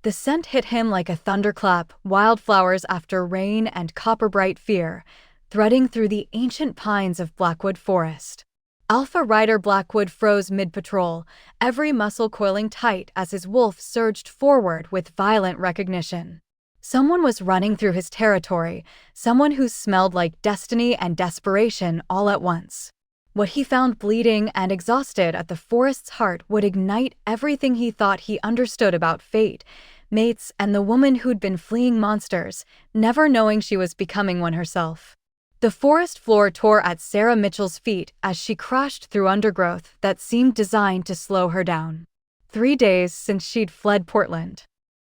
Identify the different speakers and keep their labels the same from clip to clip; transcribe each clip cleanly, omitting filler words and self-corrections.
Speaker 1: The scent hit him like a thunderclap, wildflowers after rain and copper-bright fear, threading through the ancient pines of Blackwood Forest. Alpha Rider Blackwood froze mid-patrol, every muscle coiling tight as his wolf surged forward with violent recognition. Someone was running through his territory, someone who smelled like destiny and desperation all at once. What he found bleeding and exhausted at the forest's heart would ignite everything he thought he understood about fate, mates, and the woman who'd been fleeing monsters, never knowing she was becoming one herself. The forest floor tore at Sarah Mitchell's feet as she crashed through undergrowth that seemed designed to slow her down. 3 days since she'd fled Portland.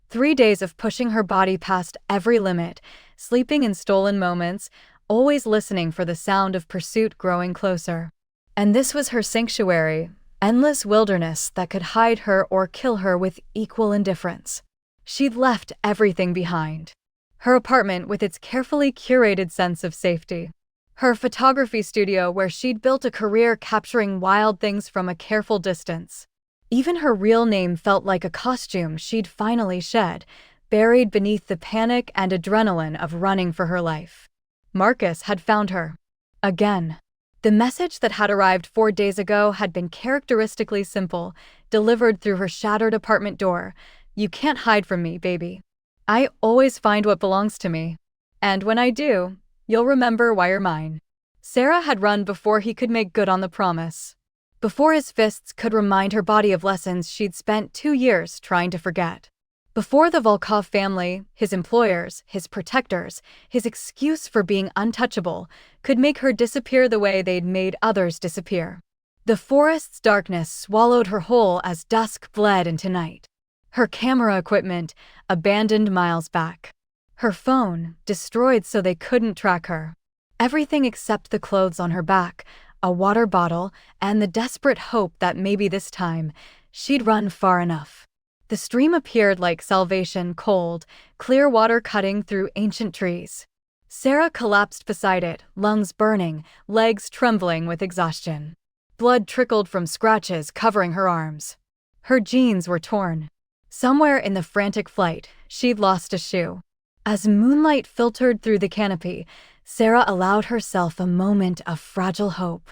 Speaker 1: 3 days of pushing her body past every limit, sleeping in stolen moments, always listening for the sound of pursuit growing closer. And this was her sanctuary, endless wilderness that could hide her or kill her with equal indifference. She'd left everything behind. Her apartment with its carefully curated sense of safety. Her photography studio where she'd built a career capturing wild things from a careful distance. Even her real name felt like a costume she'd finally shed, buried beneath the panic and adrenaline of running for her life. Marcus had found her. Again. The message that had arrived 4 days ago had been characteristically simple, delivered through her shattered apartment door. "You can't hide from me, baby. I always find what belongs to me. And when I do, you'll remember why you're mine." Sarah had run before he could make good on the promise. Before his fists could remind her body of lessons she'd spent 2 years trying to forget. Before the Volkov family, his employers, his protectors, his excuse for being untouchable, could make her disappear the way they'd made others disappear. The forest's darkness swallowed her whole as dusk bled into night. Her camera equipment, abandoned miles back. Her phone, destroyed so they couldn't track her. Everything except the clothes on her back, a water bottle, and the desperate hope that maybe this time, she'd run far enough. The stream appeared like salvation, cold, clear water cutting through ancient trees. Sarah collapsed beside it, lungs burning, legs trembling with exhaustion. Blood trickled from scratches covering her arms. Her jeans were torn. Somewhere in the frantic flight, she'd lost a shoe. As moonlight filtered through the canopy, Sarah allowed herself a moment of fragile hope.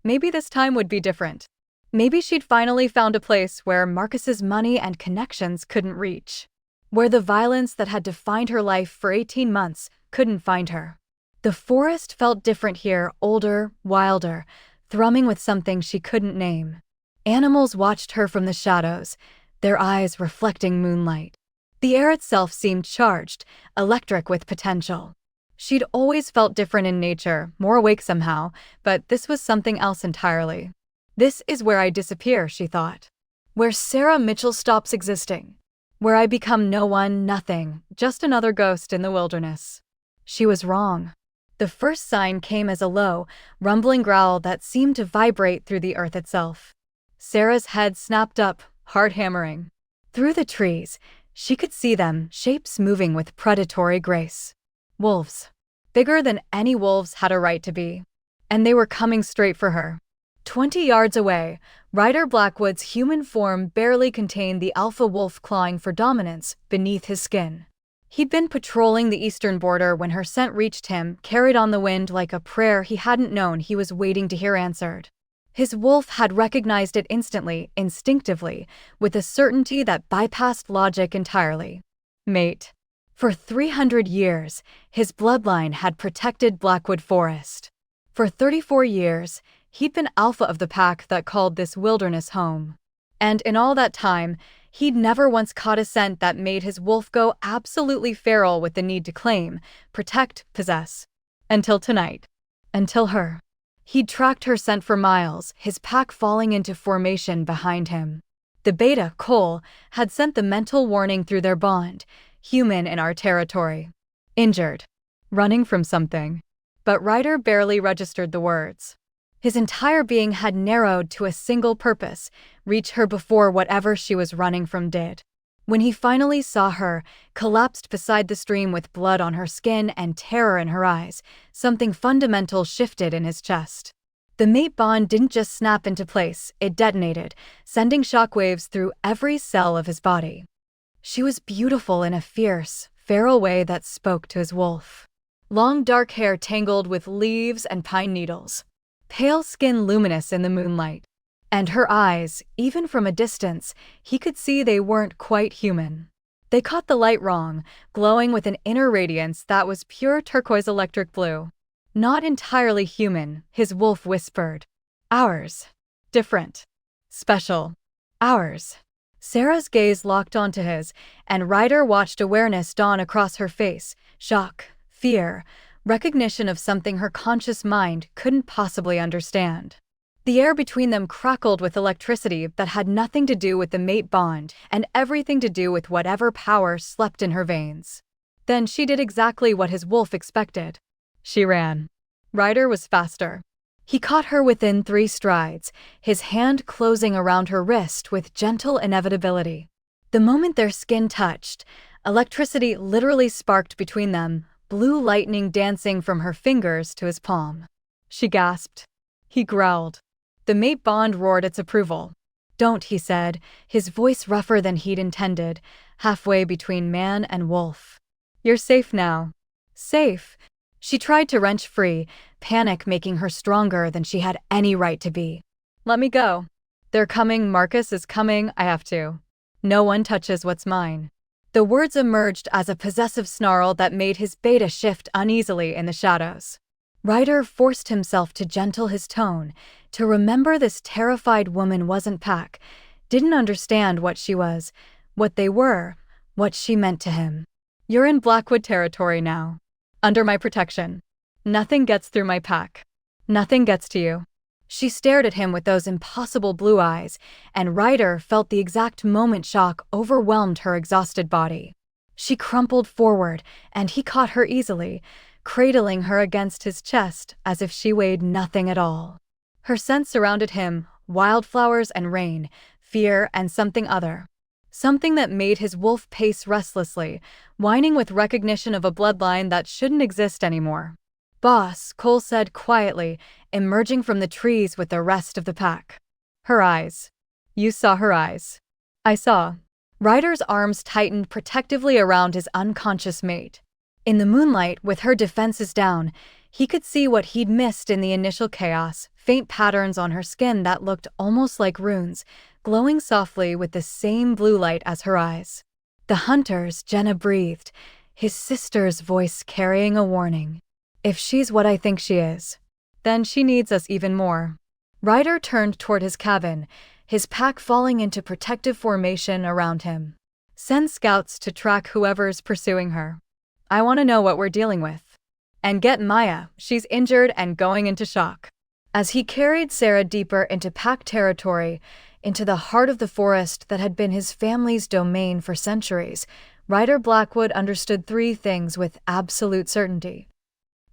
Speaker 1: Maybe this time would be different. Maybe she'd finally found a place where Marcus's money and connections couldn't reach. Where the violence that had defined her life for 18 months couldn't find her. The forest felt different here, older, wilder, thrumming with something she couldn't name. Animals watched her from the shadows, their eyes reflecting moonlight. The air itself seemed charged, electric with potential. She'd always felt different in nature, more awake somehow, but this was something else entirely. This is where I disappear, she thought. Where Sarah Mitchell stops existing. Where I become no one, nothing, just another ghost in the wilderness. She was wrong. The first sign came as a low, rumbling growl that seemed to vibrate through the earth itself. Sarah's head snapped up, hard hammering. Through the trees, she could see them, shapes moving with predatory grace. Wolves. Bigger than any wolves had a right to be. And they were coming straight for her. 20 yards away, Ryder Blackwood's human form barely contained the alpha wolf clawing for dominance beneath his skin. He'd been patrolling the eastern border when her scent reached him, carried on the wind like a prayer he hadn't known he was waiting to hear answered. His wolf had recognized it instantly, instinctively, with a certainty that bypassed logic entirely. Mate. For 300 years, his bloodline had protected Blackwood Forest. For 34 years, he'd been alpha of the pack that called this wilderness home. And in all that time, he'd never once caught a scent that made his wolf go absolutely feral with the need to claim, protect, possess. Until tonight. Until her. He'd tracked her scent for miles, his pack falling into formation behind him. The beta, Cole, had sent the mental warning through their bond, human in our territory. Injured. Running from something. But Ryder barely registered the words. His entire being had narrowed to a single purpose, reach her before whatever she was running from did. When he finally saw her, collapsed beside the stream with blood on her skin and terror in her eyes, something fundamental shifted in his chest. The mate bond didn't just snap into place, it detonated, sending shockwaves through every cell of his body. She was beautiful in a fierce, feral way that spoke to his wolf. Long dark hair tangled with leaves and pine needles. Pale skin luminous in the moonlight. And her eyes, even from a distance, he could see they weren't quite human. They caught the light wrong, glowing with an inner radiance that was pure turquoise electric blue. Not entirely human, his wolf whispered. Ours. Different. Special. Ours. Sarah's gaze locked onto his, and Ryder watched awareness dawn across her face. Shock, fear, recognition of something her conscious mind couldn't possibly understand. The air between them crackled with electricity that had nothing to do with the mate bond and everything to do with whatever power slept in her veins. Then she did exactly what his wolf expected. She ran. Ryder was faster. He caught her within 3 strides, his hand closing around her wrist with gentle inevitability. The moment their skin touched, electricity literally sparked between them, blue lightning dancing from her fingers to his palm. She gasped. He growled. The mate bond roared its approval. Don't, he said, his voice rougher than he'd intended, halfway between man and wolf. You're safe now. Safe. She tried to wrench free, panic making her stronger than she had any right to be. Let me go. They're coming, Marcus is coming, I have to. No one touches what's mine. The words emerged as a possessive snarl that made his beta shift uneasily in the shadows. Ryder forced himself to gentle his tone, to remember this terrified woman wasn't Pack, didn't understand what she was, what they were, what she meant to him. You're in Blackwood territory now. Under my protection. Nothing gets through my pack. Nothing gets to you. She stared at him with those impossible blue eyes, and Ryder felt the exact moment shock overwhelmed her exhausted body. She crumpled forward, and he caught her easily, cradling her against his chest as if she weighed nothing at all. Her scent surrounded him, wildflowers and rain, fear and something other. Something that made his wolf pace restlessly, whining with recognition of a bloodline that shouldn't exist anymore. Boss, Cole said quietly, emerging from the trees with the rest of the pack. Her eyes. You saw her eyes. I saw. Ryder's arms tightened protectively around his unconscious mate. In the moonlight, with her defenses down, he could see what he'd missed in the initial chaos, faint patterns on her skin that looked almost like runes, glowing softly with the same blue light as her eyes. The hunters, Jenna breathed, his sister's voice carrying a warning. If she's what I think she is, then she needs us even more. Ryder turned toward his cabin, his pack falling into protective formation around him. Send scouts to track whoever's pursuing her. I want to know what we're dealing with. And get Maya, she's injured and going into shock. As he carried Sarah deeper into pack territory, into the heart of the forest that had been his family's domain for centuries, Ryder Blackwood understood 3 things with absolute certainty.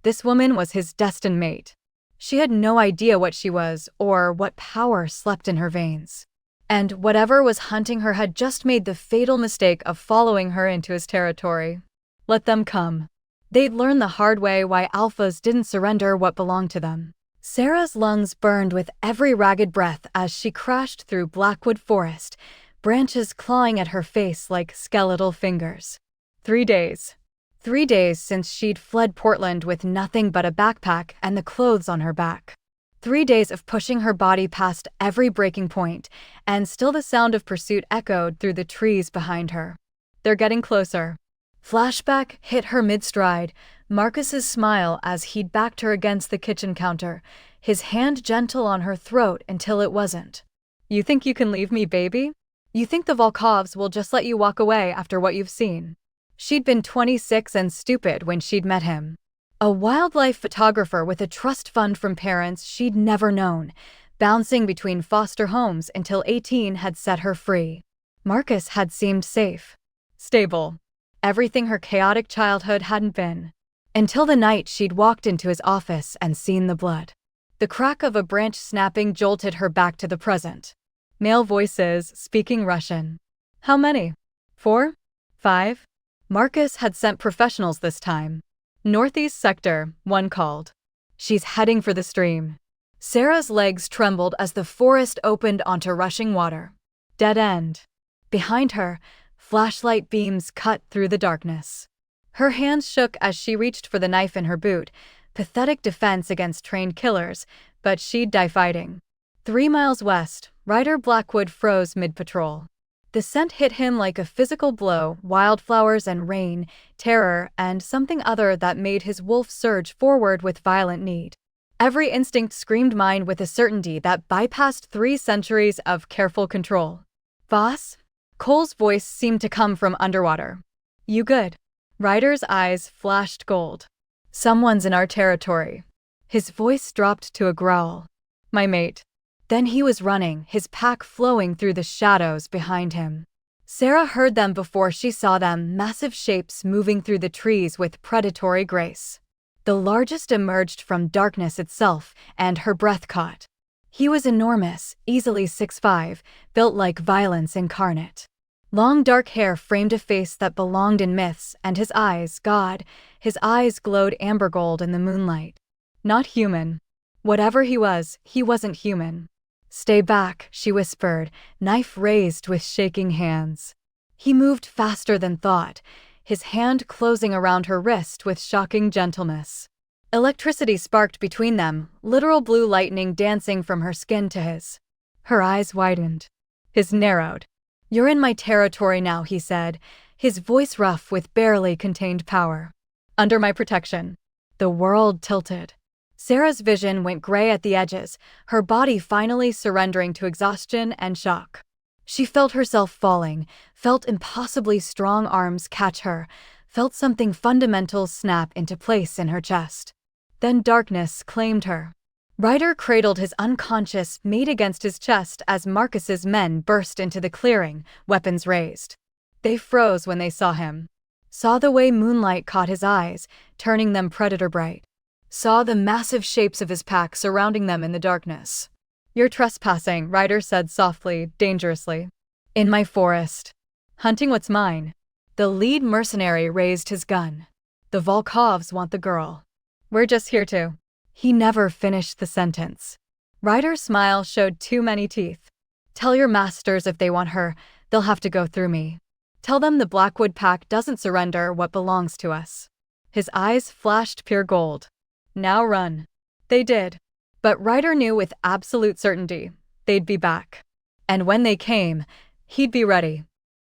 Speaker 1: This woman was his destined mate. She had no idea what she was or what power slept in her veins. And whatever was hunting her had just made the fatal mistake of following her into his territory. Let them come. They'd learn the hard way why alphas didn't surrender what belonged to them. Sarah's lungs burned with every ragged breath as she crashed through Blackwood Forest, branches clawing at her face like skeletal fingers. 3 days. 3 days since she'd fled Portland with nothing but a backpack and the clothes on her back. 3 days of pushing her body past every breaking point, and still the sound of pursuit echoed through the trees behind her. They're getting closer. Flashback hit her mid-stride, Marcus's smile as he'd backed her against the kitchen counter, his hand gentle on her throat until it wasn't. You think you can leave me, baby? You think the Volkovs will just let you walk away after what you've seen? She'd been 26 and stupid when she'd met him. A wildlife photographer with a trust fund from parents she'd never known, bouncing between foster homes until 18 had set her free. Marcus had seemed safe. Stable. Everything her chaotic childhood hadn't been. Until the night she'd walked into his office and seen the blood. The crack of a branch snapping jolted her back to the present. Male voices speaking Russian. How many? 4? 5? Marcus had sent professionals this time. Northeast sector, one called. She's heading for the stream. Sarah's legs trembled as the forest opened onto rushing water. Dead end. Behind her, Flashlight beams cut through the darkness. Her hands shook as she reached for the knife in her boot. Pathetic defense against trained killers, but she'd die fighting. 3 miles west, Rider Blackwood froze mid-patrol. The scent hit him like a physical blow, wildflowers and rain, terror, and something other that made his wolf surge forward with violent need. Every instinct screamed mine with a certainty that bypassed 3 centuries of careful control. "Boss?" Cole's voice seemed to come from underwater. "You good?" Ryder's eyes flashed gold. "Someone's in our territory." His voice dropped to a growl. "My mate." Then he was running, his pack flowing through the shadows behind him. Sarah heard them before she saw them, massive shapes moving through the trees with predatory grace. The largest emerged from darkness itself, and her breath caught. He was enormous, easily 6'5", built like violence incarnate. Long dark hair framed a face that belonged in myths, and his eyes, his eyes glowed amber gold in the moonlight. Not human. Whatever he wasn't human. "Stay back," she whispered, knife raised with shaking hands. He moved faster than thought, his hand closing around her wrist with shocking gentleness. Electricity sparked between them, literal blue lightning dancing from her skin to his. Her eyes widened. His narrowed. "You're in my territory now," he said, his voice rough with barely contained power. "Under my protection." The world tilted. Sarah's vision went gray at the edges, her body finally surrendering to exhaustion and shock. She felt herself falling, felt impossibly strong arms catch her, felt something fundamental snap into place in her chest. Then darkness claimed her. Ryder cradled his unconscious mate against his chest as Marcus's men burst into the clearing, weapons raised. They froze when they saw him. Saw the way moonlight caught his eyes, turning them predator bright. Saw the massive shapes of his pack surrounding them in the darkness. "You're trespassing," Ryder said softly, dangerously. "In my forest. Hunting what's mine." The lead mercenary raised his gun. "The Volkovs want the girl. We're just here to—" He never finished the sentence. Ryder's smile showed too many teeth. "Tell your masters if they want her, they'll have to go through me. Tell them the Blackwood pack doesn't surrender what belongs to us." His eyes flashed pure gold. "Now run." They did. But Ryder knew with absolute certainty they'd be back. And when they came, he'd be ready.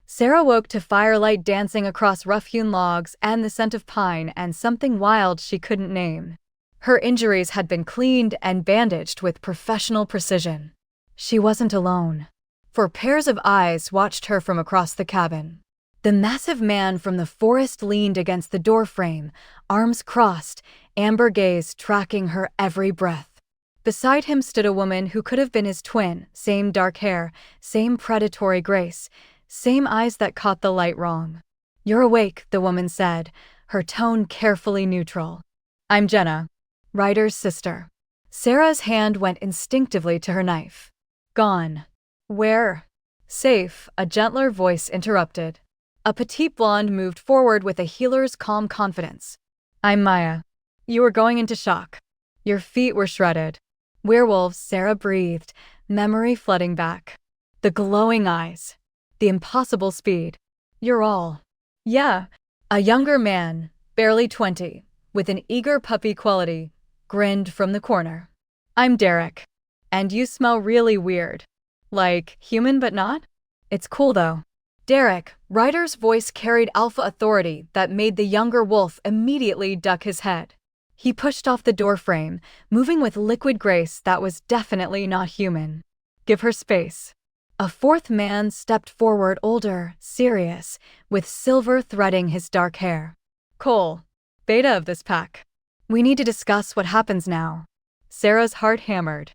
Speaker 1: Sarah woke to firelight dancing across rough-hewn logs and the scent of pine and something wild she couldn't name. Her injuries had been cleaned and bandaged with professional precision. She wasn't alone. For pairs of eyes watched her from across the cabin. The massive man from the forest leaned against the doorframe, arms crossed, amber gaze tracking her every breath. Beside him stood a woman who could have been his twin, same dark hair, same predatory grace, same eyes that caught the light wrong. "You're awake," the woman said, her tone carefully neutral. "I'm Jenna, Ryder's sister." Sarah's hand went instinctively to her knife. "Gone." "Where?" "Safe," a gentler voice interrupted. A petite blonde moved forward with a healer's calm confidence. "I'm Maya. You were going into shock. Your feet were shredded." "Werewolves," Sarah breathed, memory flooding back. The glowing eyes. The impossible speed. "You're all." "Yeah." A younger man, barely 20, with an eager puppy quality, grinned from the corner. "I'm Derek. And you smell really weird. Like human but not? It's cool though." "Derek," Ryder's voice carried alpha authority that made the younger wolf immediately duck his head. He pushed off the doorframe, moving with liquid grace that was definitely not human. "Give her space." A fourth man stepped forward, older, serious, with silver threading his dark hair. "Cole, beta of this pack. We need to discuss what happens now." Sarah's heart hammered.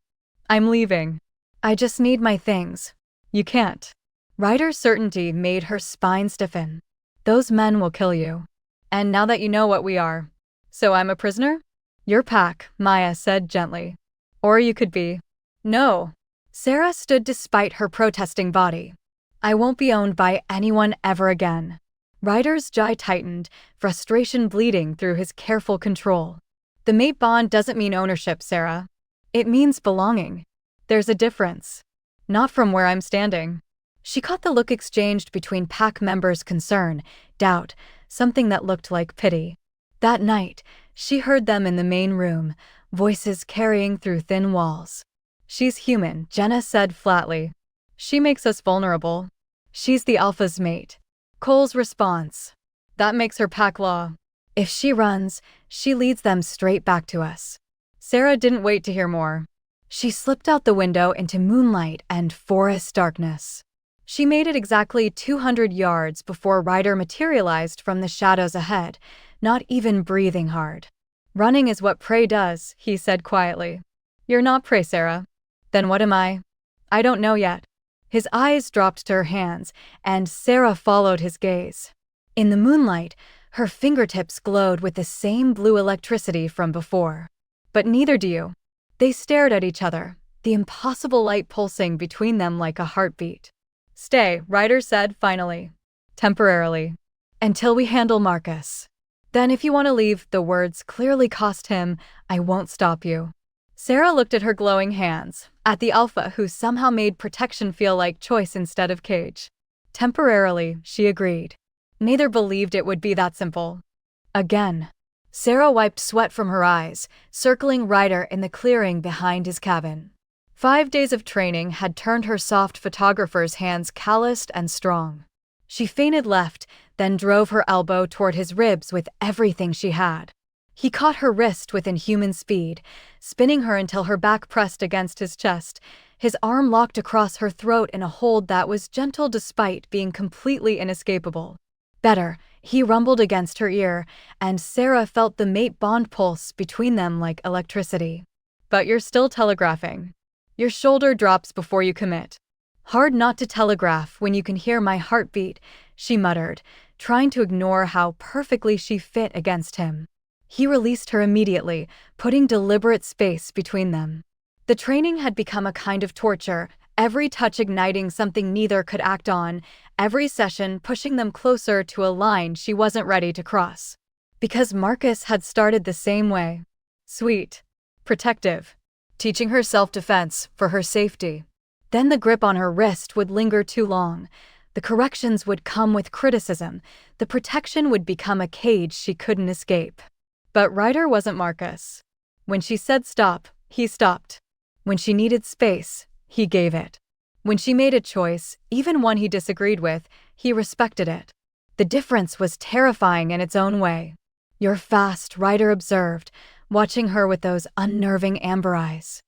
Speaker 1: "I'm leaving. I just need my things." "You can't." Ryder's certainty made her spine stiffen. "Those men will kill you. And now that you know what we are. So I'm a prisoner?" "Your pack," Maya said gently. "Or you could be." "No." Sarah stood despite her protesting body. "I won't be owned by anyone ever again." Ryder's jaw tightened, frustration bleeding through his careful control. "The mate bond doesn't mean ownership, Sarah. It means belonging. There's a difference. Not from where I'm standing." She caught the look exchanged between pack members' concern, doubt, something that looked like pity. That night, she heard them in the main room, voices carrying through thin walls. "She's human," Jenna said flatly. "She makes us vulnerable. She's the alpha's mate." Cole's response: "That makes her pack law. If she runs, she leads them straight back to us." Sarah didn't wait to hear more. She slipped out the window into moonlight and forest darkness. She made it exactly 200 yards before Ryder materialized from the shadows ahead, not even breathing hard. "Running is what prey does," he said quietly. "You're not prey, Sarah." "Then what am I?" "I don't know yet." His eyes dropped to her hands, and Sarah followed his gaze. In the moonlight, her fingertips glowed with the same blue electricity from before. "But neither do you." They stared at each other, the impossible light pulsing between them like a heartbeat. "Stay," Ryder said finally. "Temporarily. Until we handle Marcus. Then if you want to leave," the words clearly cost him, "I won't stop you." Sarah looked at her glowing hands, at the alpha who somehow made protection feel like choice instead of cage. "Temporarily," she agreed. Neither believed it would be that simple. Again. Sarah wiped sweat from her eyes, circling Ryder in the clearing behind his cabin. 5 days of training had turned her soft photographer's hands calloused and strong. She feinted left, then drove her elbow toward his ribs with everything she had. He caught her wrist with inhuman speed, spinning her until her back pressed against his chest, his arm locked across her throat in a hold that was gentle despite being completely inescapable. "Better," he rumbled against her ear, and Sarah felt the mate bond pulse between them like electricity. "But you're still telegraphing. Your shoulder drops before you commit." "Hard not to telegraph when you can hear my heartbeat," she muttered, trying to ignore how perfectly she fit against him. He released her immediately, putting deliberate space between them. The training had become a kind of torture, every touch igniting something neither could act on, every session pushing them closer to a line she wasn't ready to cross. Because Marcus had started the same way. Sweet. Protective. Teaching her self-defense for her safety. Then the grip on her wrist would linger too long. The corrections would come with criticism. The protection would become a cage she couldn't escape. But Ryder wasn't Marcus. When she said stop, he stopped. When she needed space, he gave it. When she made a choice, even one he disagreed with, he respected it. The difference was terrifying in its own way. "You're fast," Ryder observed, watching her with those unnerving amber eyes.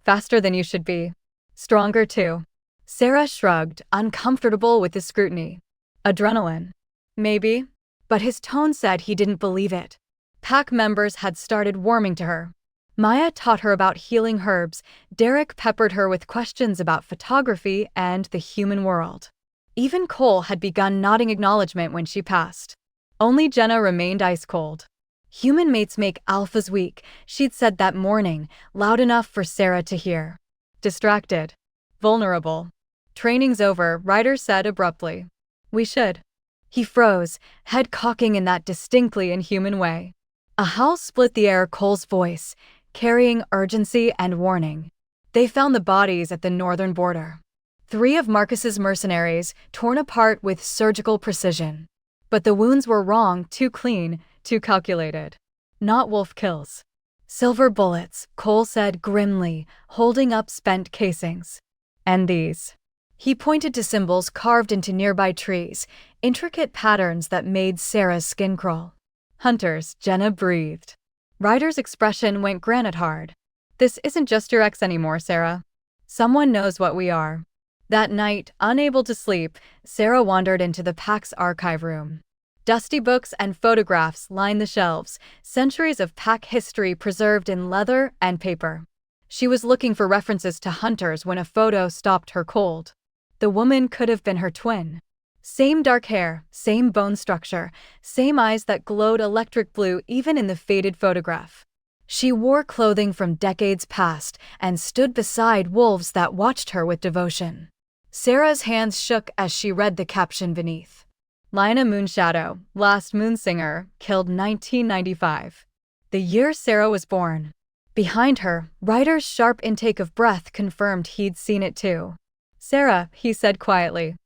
Speaker 1: "Faster than you should be. Stronger too." Sarah shrugged, uncomfortable with the scrutiny. "Adrenaline." "Maybe." But his tone said he didn't believe it. Pack members had started warming to her. Maya taught her about healing herbs, Derek peppered her with questions about photography and the human world. Even Cole had begun nodding acknowledgement when she passed. Only Jenna remained ice cold. "Human mates make alphas weak," she'd said that morning, loud enough for Sarah to hear. "Distracted. Vulnerable." "Training's over," Ryder said abruptly. "We should." He froze, head cocking in that distinctly inhuman way. A howl split the air, Cole's voice, carrying urgency and warning. They found the bodies at the northern border. 3 of Marcus's mercenaries, torn apart with surgical precision. But the wounds were wrong, too clean, too calculated. Not wolf kills. "Silver bullets," Cole said grimly, holding up spent casings. "And these." He pointed to symbols carved into nearby trees, intricate patterns that made Sarah's skin crawl. "Hunters," Jenna breathed. Ryder's expression went granite hard. "This isn't just your ex anymore, Sarah. Someone knows what we are." That night, unable to sleep, Sarah wandered into the pack's archive room. Dusty books and photographs lined the shelves, centuries of pack history preserved in leather and paper. She was looking for references to hunters when a photo stopped her cold. The woman could have been her twin. Same dark hair, same bone structure, same eyes that glowed electric blue even in the faded photograph. She wore clothing from decades past and stood beside wolves that watched her with devotion. Sarah's hands shook as she read the caption beneath. Lina Moonshadow, last moonsinger, killed 1995. The year Sarah was born. Behind her, Ryder's sharp intake of breath confirmed he'd seen it too. "Sarah," he said quietly,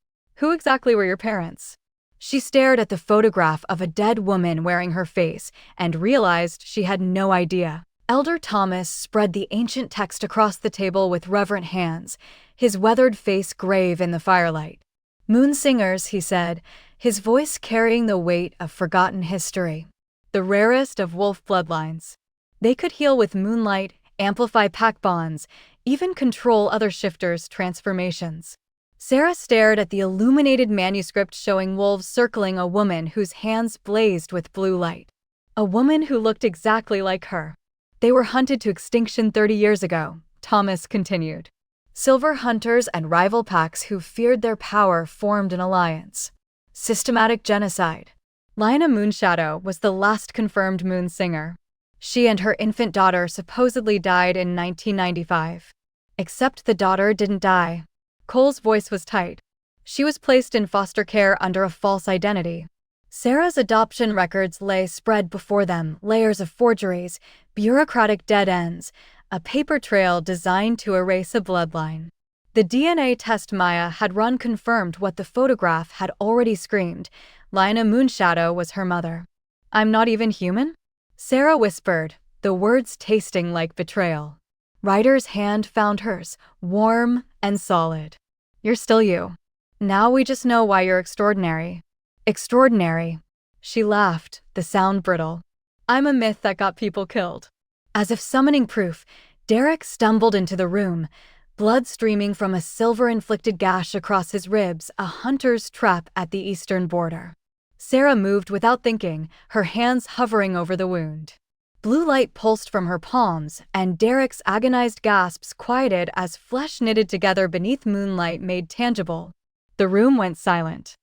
Speaker 1: Who exactly were your parents? She stared at the photograph of a dead woman wearing her face and realized she had no idea. Elder Thomas spread the ancient text across the table with reverent hands, his weathered face grave in the firelight. Moon singers, he said, his voice carrying the weight of forgotten history. The rarest of wolf bloodlines. They could heal with moonlight, amplify pack bonds, even control other shifters' transformations. Sarah stared at the illuminated manuscript showing wolves circling a woman whose hands blazed with blue light. A woman who looked exactly like her. They were hunted to extinction 30 years ago, Thomas continued. Silver hunters and rival packs who feared their power formed an alliance. Systematic genocide. Lina Moonshadow was the last confirmed moon singer. She and her infant daughter supposedly died in 1995. Except the daughter didn't die. Cole's voice was tight. She was placed in foster care under a false identity. Sarah's adoption records lay spread before them, layers of forgeries, bureaucratic dead ends, a paper trail designed to erase a bloodline. The DNA test Maya had run confirmed what the photograph had already screamed. Lina Moonshadow was her mother. "I'm not even human?" Sarah whispered, the words tasting like betrayal. Ryder's hand found hers, warm and solid. "You're still you. Now we just know why you're extraordinary." Extraordinary. She laughed, the sound brittle. "I'm a myth that got people killed." As if summoning proof, Derek stumbled into the room, blood streaming from a silver-inflicted gash across his ribs, a hunter's trap at the eastern border. Sarah moved without thinking, her hands hovering over the wound. Blue light pulsed from her palms, and Derek's agonized gasps quieted as flesh knitted together beneath moonlight made tangible. The room went silent.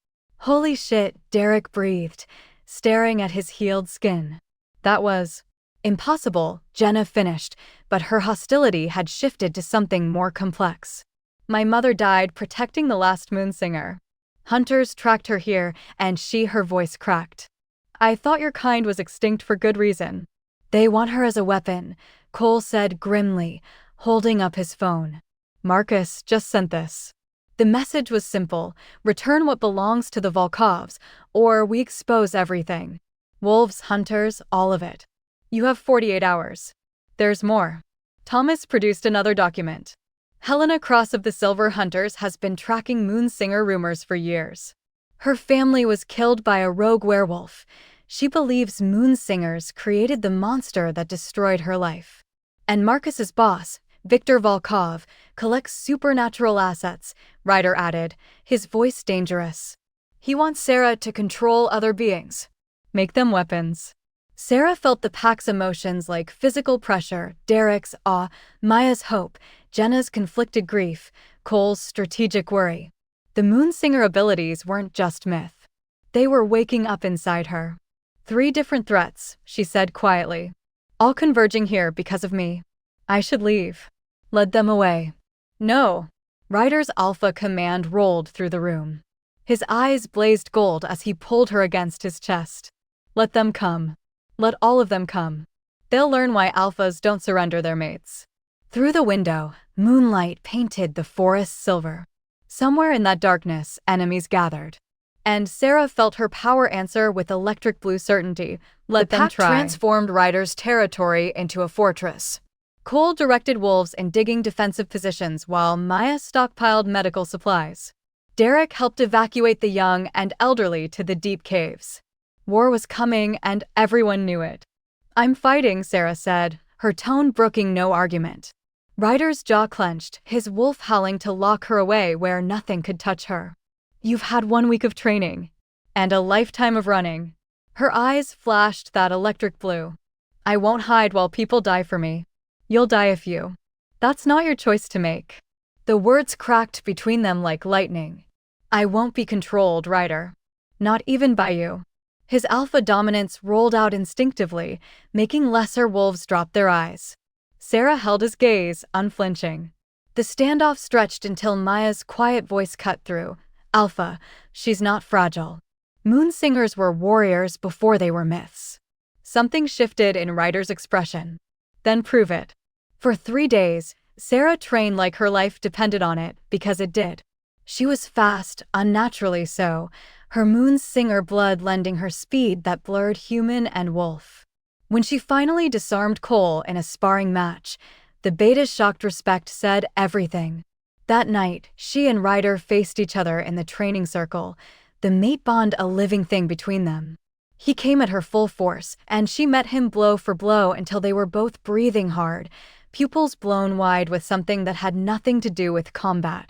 Speaker 1: "Holy shit," Derek breathed, staring at his healed skin. "That was impossible," Jenna finished, but her hostility had shifted to something more complex. "My mother died protecting the last moon singer. Hunters tracked her here, and her voice cracked. I thought your kind was extinct for good reason." "They want her as a weapon," Cole said grimly, holding up his phone. "Marcus just sent this." The message was simple: return what belongs to the Volkovs, or we expose everything. Wolves, hunters, all of it. You have 48 hours. There's more. Thomas produced another document. Helena Cross of the Silver Hunters has been tracking Moonsinger rumors for years. Her family was killed by a rogue werewolf. She believes Moonsingers created the monster that destroyed her life. And Marcus's boss, Viktor Volkov, collects supernatural assets, Ryder added, his voice dangerous. He wants Sarah to control other beings. Make them weapons. Sarah felt the pack's emotions like physical pressure, Derek's awe, Maya's hope, Jenna's conflicted grief, Cole's strategic worry. The Moonsinger abilities weren't just myth. They were waking up inside her. 3 different threats, she said quietly. All converging here because of me. I should leave. Led them away. No. Ryder's alpha command rolled through the room. His eyes blazed gold as he pulled her against his chest. Let them come. Let all of them come. They'll learn why alphas don't surrender their mates. Through the window, moonlight painted the forest silver. Somewhere in that darkness, enemies gathered. And Sarah felt her power answer with electric blue certainty. Let them try. The pack transformed Ryder's territory into a fortress. Cole directed wolves in digging defensive positions while Maya stockpiled medical supplies. Derek helped evacuate the young and elderly to the deep caves. War was coming, and everyone knew it. I'm fighting, Sarah said, her tone brooking no argument. Ryder's jaw clenched, his wolf howling to lock her away where nothing could touch her. You've had 1 week of training. And a lifetime of running. Her eyes flashed that electric blue. I won't hide while people die for me. You'll die if you. That's not your choice to make. The words cracked between them like lightning. I won't be controlled, Ryder. Not even by you. His alpha dominance rolled out instinctively, making lesser wolves drop their eyes. Sarah held his gaze, unflinching. The standoff stretched until Maya's quiet voice cut through. Alpha, she's not fragile. Moonsingers were warriors before they were myths. Something shifted in Ryder's expression. Then prove it. For 3 days, Sarah trained like her life depended on it, because it did. She was fast, unnaturally so, her moon's singer blood lending her speed that blurred human and wolf. When she finally disarmed Cole in a sparring match, the beta's shocked respect said everything. That night, she and Ryder faced each other in the training circle, the mate bond a living thing between them. He came at her full force, and she met him blow for blow until they were both breathing hard, pupils blown wide with something that had nothing to do with combat.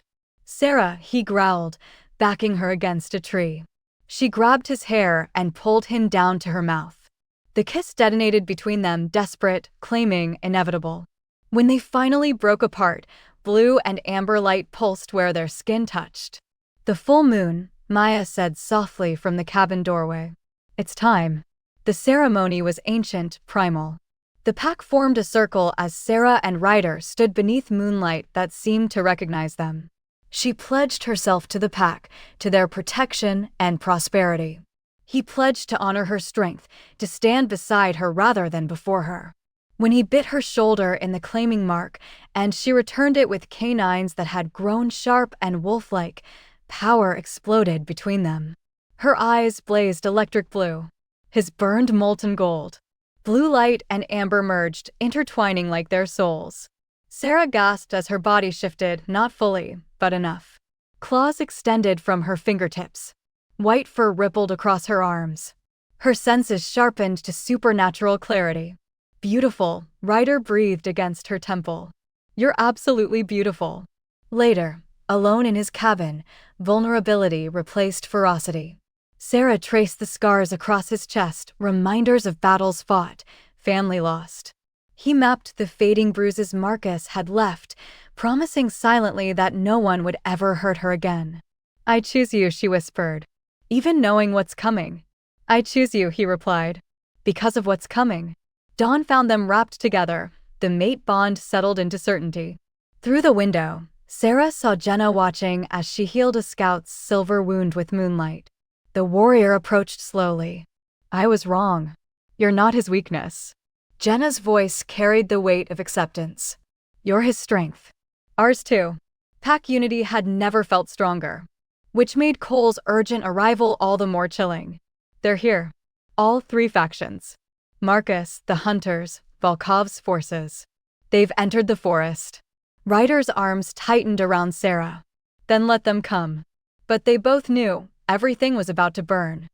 Speaker 1: "Sarah," he growled, backing her against a tree. She grabbed his hair and pulled him down to her mouth. The kiss detonated between them, desperate, claiming inevitable. When they finally broke apart, blue and amber light pulsed where their skin touched. "The full moon," Maya said softly from the cabin doorway. "It's time." The ceremony was ancient, primal. The pack formed a circle as Sarah and Ryder stood beneath moonlight that seemed to recognize them. She pledged herself to the pack, to their protection and prosperity. He pledged to honor her strength, to stand beside her rather than before her. When he bit her shoulder in the claiming mark, and she returned it with canines that had grown sharp and wolf-like, power exploded between them. Her eyes blazed electric blue. His burned molten gold. Blue light and amber merged, intertwining like their souls. Sarah gasped as her body shifted, not fully, but enough. Claws extended from her fingertips. White fur rippled across her arms. Her senses sharpened to supernatural clarity. "Beautiful," Ryder breathed against her temple. "You're absolutely beautiful." Later, alone in his cabin, vulnerability replaced ferocity. Sarah traced the scars across his chest, reminders of battles fought, family lost. He mapped the fading bruises Marcus had left, promising silently that no one would ever hurt her again. "I choose you," she whispered. "Even knowing what's coming." "I choose you," he replied. "Because of what's coming." Dawn found them wrapped together, the mate bond settled into certainty. Through the window, Sarah saw Jenna watching as she healed a scout's silver wound with moonlight. The warrior approached slowly. "I was wrong. You're not his weakness." Jenna's voice carried the weight of acceptance. "You're his strength. Ours too." Pack unity had never felt stronger, which made Cole's urgent arrival all the more chilling. They're here. All three factions. Marcus, the hunters, Volkov's forces. They've entered the forest. Ryder's arms tightened around Sarah. "Then let them come." But they both knew everything was about to burn.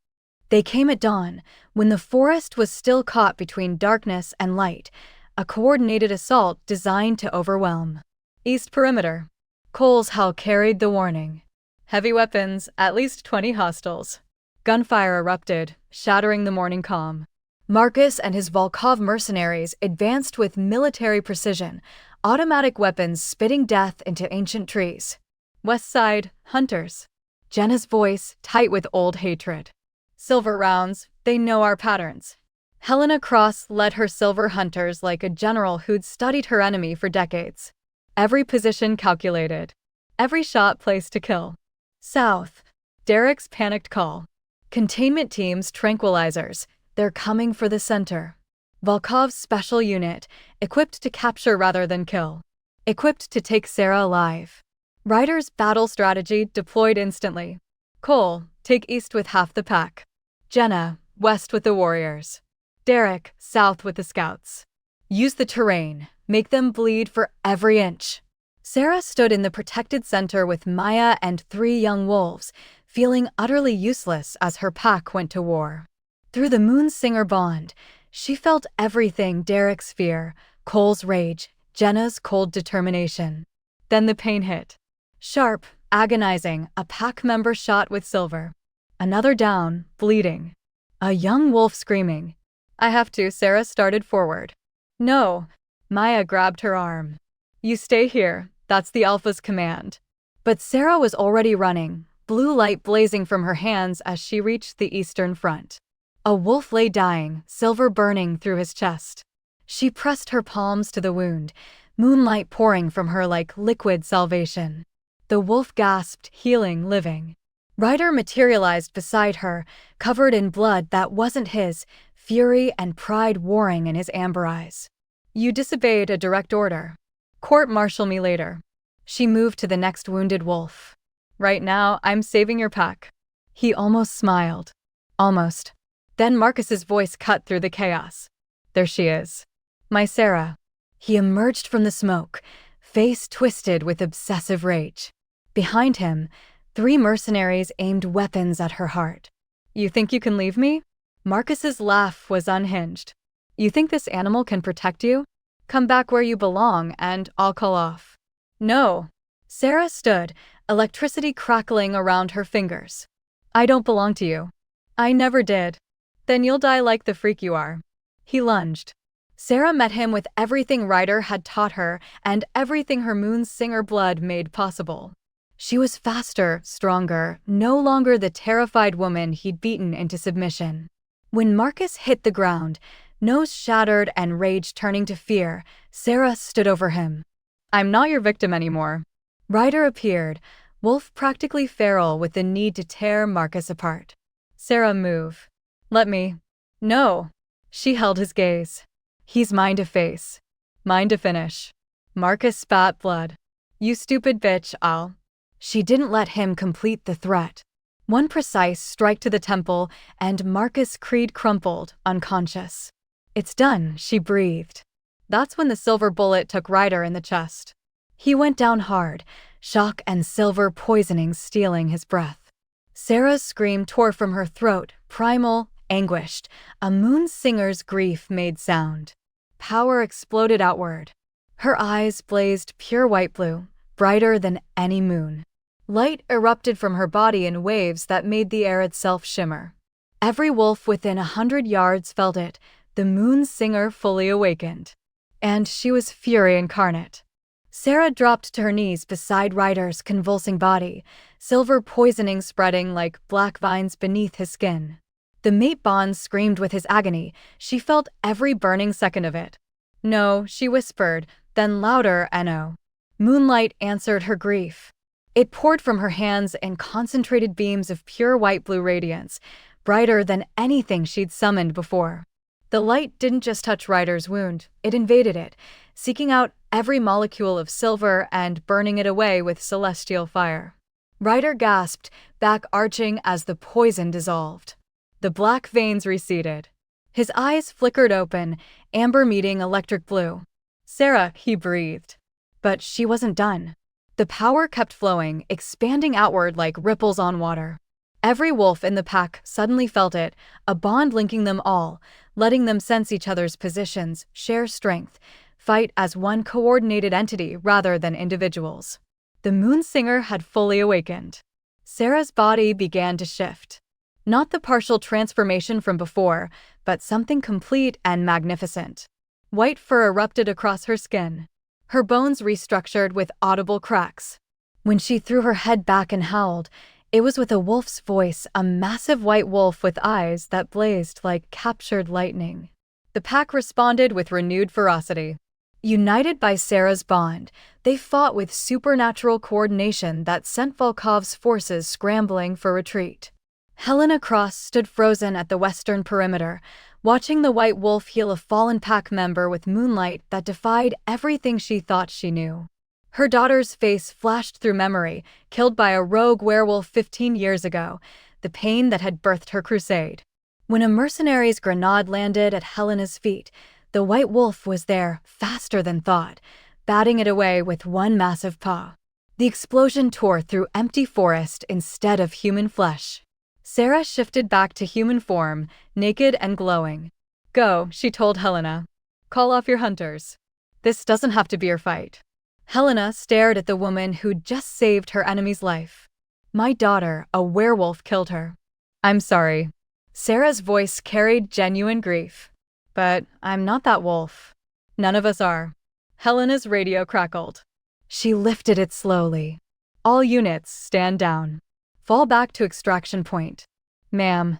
Speaker 1: They came at dawn, when the forest was still caught between darkness and light, a coordinated assault designed to overwhelm. East perimeter. Cole's howl carried the warning. Heavy weapons, at least 20 hostiles. Gunfire erupted, shattering the morning calm. Marcus and his Volkov mercenaries advanced with military precision, automatic weapons spitting death into ancient trees. West side, hunters. Jenna's voice tight with old hatred. "Silver rounds, they know our patterns." Helena Cross led her silver hunters like a general who'd studied her enemy for decades. Every position calculated. Every shot placed to kill. South. Derek's panicked call. Containment teams, tranquilizers. They're coming for the center. Volkov's special unit, equipped to capture rather than kill. Equipped to take Sarah alive. Ryder's battle strategy deployed instantly. Cole, take east with half the pack. Jenna, west with the warriors. Derek, south with the scouts. Use the terrain. Make them bleed for every inch. Sarah stood in the protected center with Maya and 3 young wolves, feeling utterly useless as her pack went to war. Through the moon-singer bond, she felt everything: Derek's fear, Cole's rage, Jenna's cold determination. Then the pain hit. Sharp, agonizing, a pack member shot with silver. Another down, bleeding. A young wolf screaming. "I have to," Sarah started forward. "No." Maya grabbed her arm. "You stay here, that's the Alpha's command." But Sarah was already running, blue light blazing from her hands as she reached the eastern front. A wolf lay dying, silver burning through his chest. She pressed her palms to the wound, moonlight pouring from her like liquid salvation. The wolf gasped, healing, living. Ryder materialized beside her, covered in blood that wasn't his, fury and pride warring in his amber eyes. "You disobeyed a direct order. Court-martial me later." She moved to the next wounded wolf. Right now, I'm saving your pack. He almost smiled. Almost. Then Marcus's voice cut through the chaos. There she is. My Sarah. He emerged from the smoke, face twisted with obsessive rage. Behind him, 3 mercenaries aimed weapons at her heart. You think you can leave me? Marcus's laugh was unhinged. You think this animal can protect you? Come back where you belong, and I'll call off. No. Sarah stood, electricity crackling around her fingers. I don't belong to you. I never did. Then you'll die like the freak you are. He lunged. Sarah met him with everything Ryder had taught her and everything her Moon Singer blood made possible. She was faster, stronger, no longer the terrified woman he'd beaten into submission. When Marcus hit the ground, nose shattered and rage turning to fear, Sarah stood over him. I'm not your victim anymore. Ryder appeared, wolf practically feral with the need to tear Marcus apart. Sarah, move. Let me. No. She held his gaze. He's mine to face. Mine to finish. Marcus spat blood. You stupid bitch, I'll. She didn't let him complete the threat. One precise strike to the temple, and Marcus Creed crumpled, unconscious. It's done, she breathed. That's when the silver bullet took Ryder in the chest. He went down hard, shock and silver poisoning stealing his breath. Sarah's scream tore from her throat, primal, anguished. A Moon Singer's grief made sound. Power exploded outward. Her eyes blazed pure white blue, brighter than any moon. Light erupted from her body in waves that made the air itself shimmer. Every wolf within 100 yards felt it, the Moon Singer fully awakened. And she was fury incarnate. Sarah dropped to her knees beside Ryder's convulsing body, silver poisoning spreading like black vines beneath his skin. The mate bond screamed with his agony. She felt every burning second of it. No, she whispered, then louder, no. Moonlight answered her grief. It poured from her hands in concentrated beams of pure white-blue radiance, brighter than anything she'd summoned before. The light didn't just touch Ryder's wound, it invaded it, seeking out every molecule of silver and burning it away with celestial fire. Ryder gasped, back arching as the poison dissolved. The black veins receded. His eyes flickered open, amber meeting electric blue. Sarah, he breathed. But she wasn't done. The power kept flowing, expanding outward like ripples on water. Every wolf in the pack suddenly felt it, a bond linking them all, letting them sense each other's positions, share strength, fight as one coordinated entity rather than individuals. The Moon Singer had fully awakened. Sarah's body began to shift. Not the partial transformation from before, but something complete and magnificent. White fur erupted across her skin. Her bones restructured with audible cracks. When she threw her head back and howled, it was with a wolf's voice, a massive white wolf with eyes that blazed like captured lightning. The pack responded with renewed ferocity. United by Sarah's bond, they fought with supernatural coordination that sent Volkov's forces scrambling for retreat. Helena Cross stood frozen at the western perimeter, watching the white wolf heal a fallen pack member with moonlight that defied everything she thought she knew. Her daughter's face flashed through memory, killed by a rogue werewolf 15 years ago, the pain that had birthed her crusade. When a mercenary's grenade landed at Helena's feet, the white wolf was there, faster than thought, batting it away with one massive paw. The explosion tore through empty forest instead of human flesh. Sarah shifted back to human form, naked and glowing. Go, she told Helena. Call off your hunters. This doesn't have to be your fight. Helena stared at the woman who'd just saved her enemy's life. My daughter, a werewolf, killed her. I'm sorry. Sarah's voice carried genuine grief. But I'm not that wolf. None of us are. Helena's radio crackled. She lifted it slowly. All units, stand down. Fall back to extraction point. Ma'am.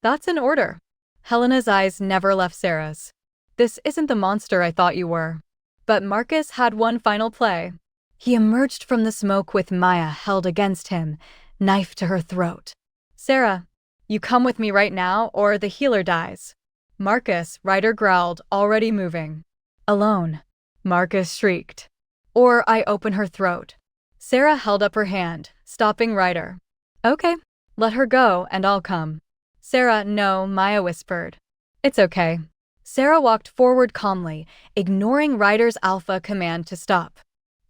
Speaker 1: That's an order. Helena's eyes never left Sarah's. This isn't the monster I thought you were. But Marcus had one final play. He emerged from the smoke with Maya held against him, knife to her throat. Sarah, you come with me right now or the healer dies. Marcus, Ryder growled, already moving. Alone. Marcus shrieked. Or I open her throat. Sarah held up her hand, stopping Ryder. Okay, let her go and I'll come. Sarah, no, Maya whispered. It's okay. Sarah walked forward calmly, ignoring Ryder's alpha command to stop.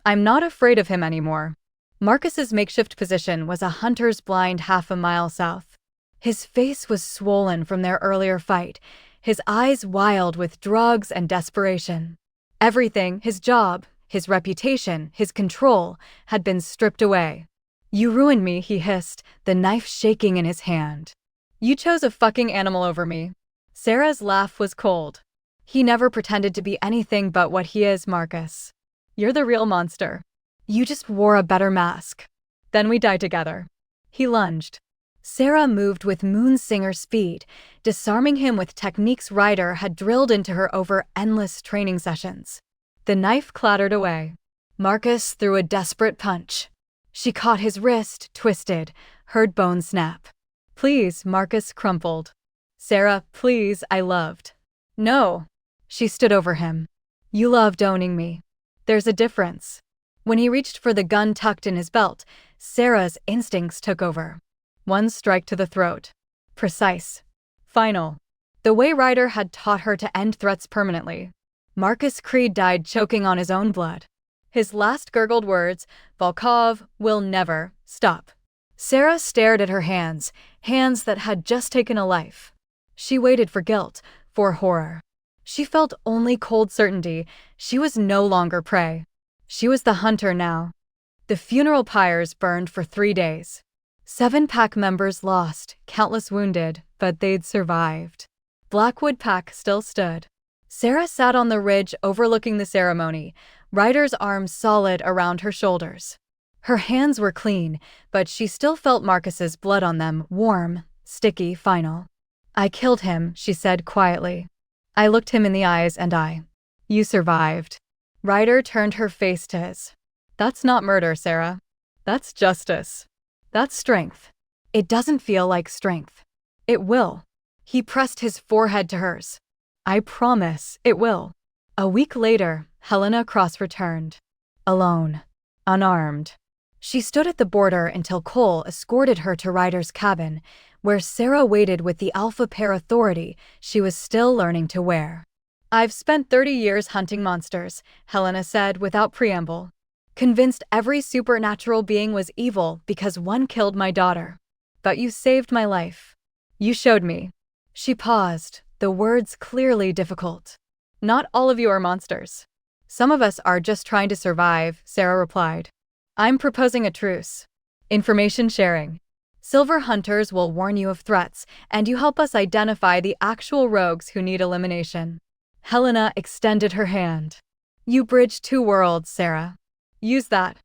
Speaker 1: I'm not afraid of him anymore. Marcus's makeshift position was a hunter's blind half a mile south. His face was swollen from their earlier fight, his eyes wild with drugs and desperation. Everything, his job, his reputation, his control, had been stripped away. You ruined me, he hissed, the knife shaking in his hand. You chose a fucking animal over me. Sarah's laugh was cold. He never pretended to be anything but what he is, Marcus. You're the real monster. You just wore a better mask. Then we die together. He lunged. Sarah moved with Moonsinger speed, disarming him with techniques Ryder had drilled into her over endless training sessions. The knife clattered away. Marcus threw a desperate punch. She caught his wrist, twisted, heard bone snap. Please, Marcus crumpled. Sarah, please, I loved. No. She stood over him. You loved owning me. There's a difference. When he reached for the gun tucked in his belt, Sarah's instincts took over. One strike to the throat. Precise. Final. The way Ryder had taught her to end threats permanently. Marcus Creed died choking on his own blood. His last gurgled words, Volkov will never stop. Sarah stared at her hands, hands that had just taken a life. She waited for guilt, for horror. She felt only cold certainty. She was no longer prey. She was the hunter now. The funeral pyres burned for 3 days. 7 pack members lost, countless wounded, but they'd survived. Blackwood pack still stood. Sarah sat on the ridge overlooking the ceremony, Ryder's arms solid around her shoulders. Her hands were clean, but she still felt Marcus's blood on them, warm, sticky, final. I killed him, she said quietly. I looked him in the eyes and You survived. Ryder turned her face to his. That's not murder, Sarah. That's justice. That's strength. It doesn't feel like strength. It will. He pressed his forehead to hers. I promise, it will. A week later, Helena Cross returned. Alone. Unarmed. She stood at the border until Cole escorted her to Ryder's cabin, where Sarah waited with the alpha pair authority she was still learning to wear. I've spent 30 years hunting monsters, Helena said without preamble. Convinced every supernatural being was evil because one killed my daughter. But you saved my life. You showed me. She paused, the words clearly difficult. Not all of you are monsters. Some of us are just trying to survive, Sarah replied. I'm proposing a truce. Information sharing. Silver Hunters will warn you of threats, and you help us identify the actual rogues who need elimination. Helena extended her hand. You bridge 2 worlds, Sarah. Use that.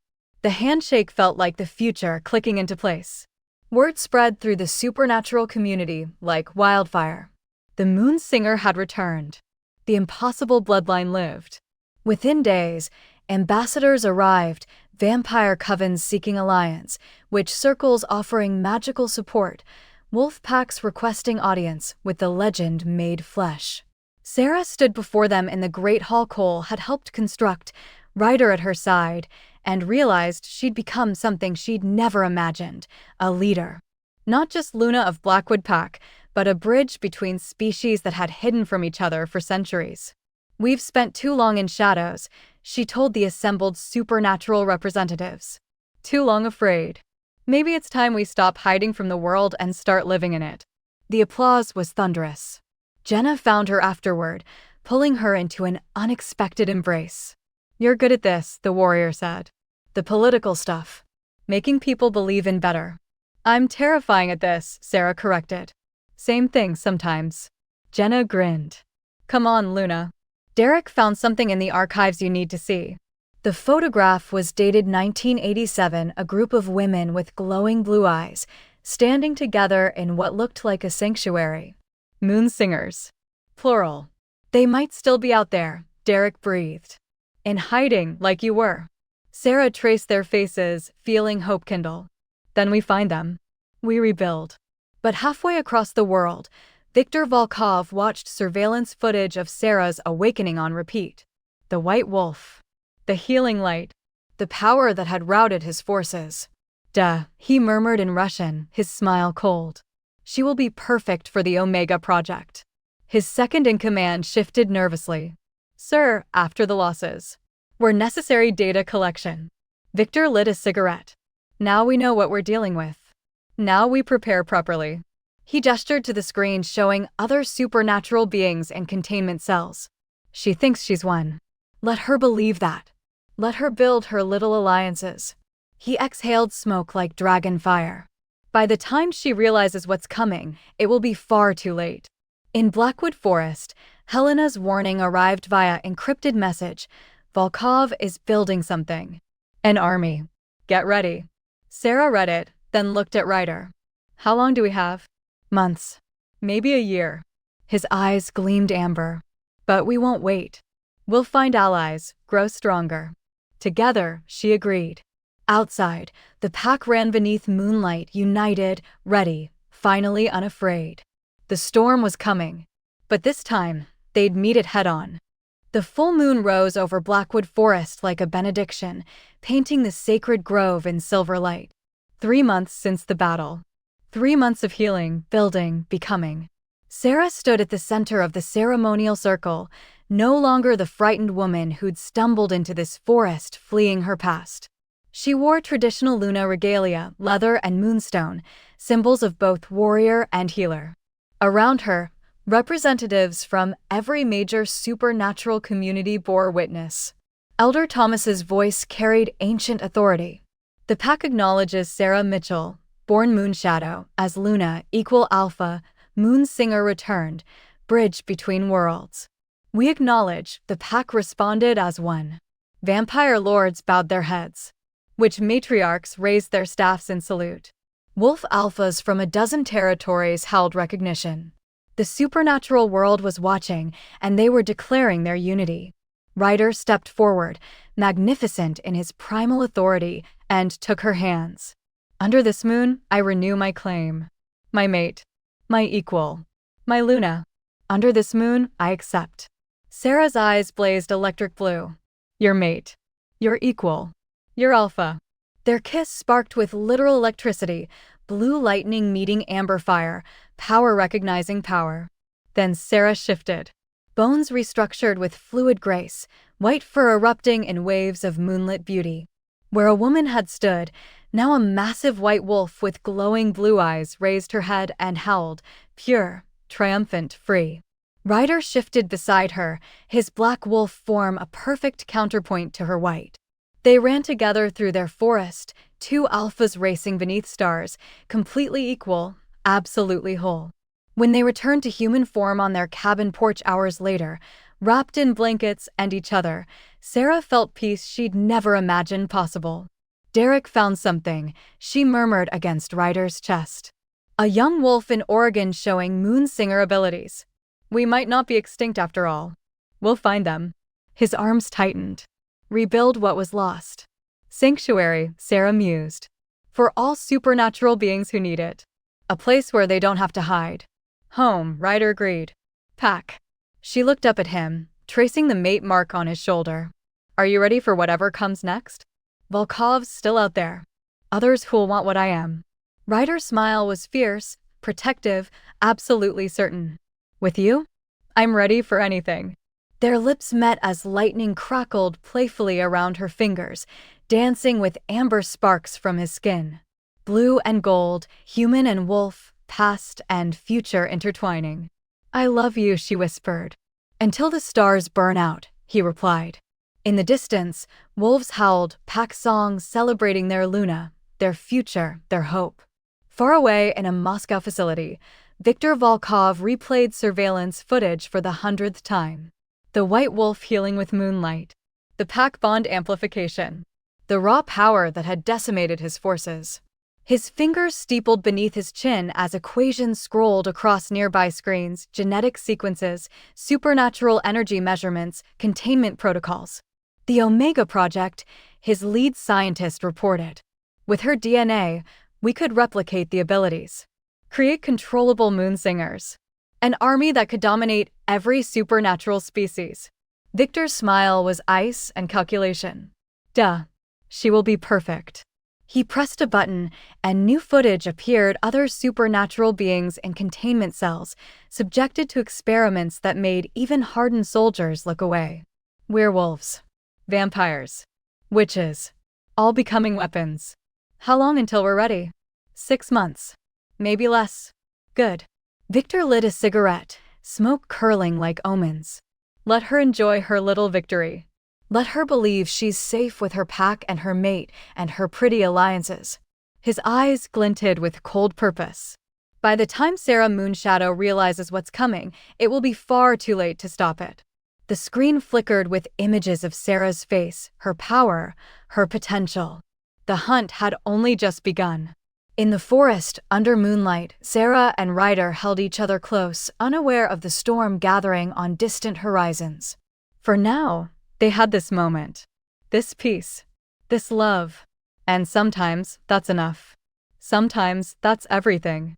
Speaker 1: The handshake felt like the future clicking into place. Word spread through the supernatural community like wildfire. The Moonsinger had returned. The impossible bloodline lived. Within days, ambassadors arrived, vampire covens seeking alliance, witch circles offering magical support, wolf packs requesting audience with the legend made flesh. Sarah stood before them in the great hall Cole had helped construct, Ryder at her side, and realized she'd become something she'd never imagined, a leader. Not just Luna of Blackwood Pack, but a bridge between species that had hidden from each other for centuries. We've spent too long in shadows, she told the assembled supernatural representatives. Too long afraid. Maybe it's time we stop hiding from the world and start living in it. The applause was thunderous. Jenna found her afterward, pulling her into an unexpected embrace. You're good at this, the warrior said. The political stuff. Making people believe in better. I'm terrifying at this, Sarah corrected. Same thing sometimes. Jenna grinned. Come on, Luna. Derek found something in the archives you need to see. The photograph was dated 1987, a group of women with glowing blue eyes, standing together in what looked like a sanctuary. Moonsingers. Plural. They might still be out there, Derek breathed. In hiding, like you were. Sarah traced their faces, feeling hope kindle. Then we find them. We rebuild. But halfway across the world, Viktor Volkov watched surveillance footage of Sarah's awakening on repeat. The white wolf. The healing light. the power that had routed his forces. Duh, he murmured in Russian, his smile cold. She will be perfect for the Omega Project. His second-in-command shifted nervously. Sir, after the losses. Were necessary data collection. Victor lit a cigarette. Now we know what we're dealing with. Now we prepare properly. He gestured to the screen showing other supernatural beings in containment cells. She thinks she's won. Let her believe that. Let her build her little alliances. He exhaled smoke like dragon fire. By the time she realizes what's coming, it will be far too late. In Blackwood Forest, Helena's warning arrived via encrypted message. Volkov is building something. An army. Get ready. Sarah read it, then looked at Ryder. How long do we have? Months. Maybe a year. His eyes gleamed amber. But we won't wait. We'll find allies, grow stronger. Together, she agreed. Outside, the pack ran beneath moonlight, united, ready, finally unafraid. The storm was coming. But this time, they'd meet it head-on. The full moon rose over Blackwood Forest like a benediction, painting the sacred grove in silver light. 3 months since the battle. 3 months of healing, building, becoming. Sarah stood at the center of the ceremonial circle, no longer the frightened woman who'd stumbled into this forest fleeing her past. She wore traditional Luna regalia, leather and moonstone, symbols of both warrior and healer. Around her, representatives from every major supernatural community bore witness. Elder Thomas's voice carried ancient authority. The pack acknowledges Sarah Mitchell, born Moonshadow, as Luna, equal Alpha, Moon Singer returned, bridge between worlds. We acknowledge, the pack responded as one. Vampire lords bowed their heads. Witch matriarchs raised their staffs in salute. Wolf alphas from a dozen territories held recognition. The supernatural world was watching, and they were declaring their unity. Ryder stepped forward, magnificent in his primal authority, and took her hands. Under this moon, I renew my claim. My mate. My equal. My Luna. Under this moon, I accept. Sarah's eyes blazed electric blue. Your mate. Your equal. Your alpha. Their kiss sparked with literal electricity, blue lightning meeting amber fire, power recognizing power. Then Sarah shifted. Bones restructured with fluid grace, white fur erupting in waves of moonlit beauty. Where a woman had stood, now a massive white wolf with glowing blue eyes raised her head and howled, pure, triumphant, free. Ryder shifted beside her, his black wolf form a perfect counterpoint to her white. They ran together through their forest, 2 alphas racing beneath stars, completely equal, absolutely whole. When they returned to human form on their cabin porch hours later, wrapped in blankets and each other, Sarah felt peace she'd never imagined possible. Derek found something, she murmured against Ryder's chest. A young wolf in Oregon showing moon singer abilities. We might not be extinct after all. We'll find them. His arms tightened. Rebuild what was lost. Sanctuary, Sarah mused. For all supernatural beings who need it. A place where they don't have to hide. Home, Ryder agreed. Pack. She looked up at him, tracing the mate mark on his shoulder. Are you ready for whatever comes next? Volkov's still out there. Others who'll want what I am. Ryder's smile was fierce, protective, absolutely certain. With you? I'm ready for anything. Their lips met as lightning crackled playfully around her fingers, dancing with amber sparks from his skin. Blue and gold, human and wolf, past and future intertwining. I love you, she whispered. Until the stars burn out, he replied. In the distance, wolves howled, pack songs celebrating their Luna, their future, their hope. Far away in a Moscow facility, Viktor Volkov replayed surveillance footage for the 100th time. The white wolf healing with moonlight. The pack bond amplification. The raw power that had decimated his forces. His fingers steepled beneath his chin as equations scrolled across nearby screens, genetic sequences, supernatural energy measurements, containment protocols. The Omega Project, his lead scientist reported. With her DNA, we could replicate the abilities. Create controllable moonsingers. An army that could dominate every supernatural species. Victor's smile was ice and calculation. Duh. She will be perfect. He pressed a button, and new footage appeared: other supernatural beings in containment cells, subjected to experiments that made even hardened soldiers look away. Werewolves, vampires, witches, all becoming weapons. How long until we're ready? 6 months. Maybe less. Good. Victor lit a cigarette, smoke curling like omens. Let her enjoy her little victory. Let her believe she's safe with her pack and her mate and her pretty alliances. His eyes glinted with cold purpose. By the time Sarah Moonshadow realizes what's coming, it will be far too late to stop it. The screen flickered with images of Sarah's face, her power, her potential. The hunt had only just begun. In the forest, under moonlight, Sarah and Ryder held each other close, unaware of the storm gathering on distant horizons. For now, they had this moment, this peace, this love. And sometimes that's enough. Sometimes that's everything.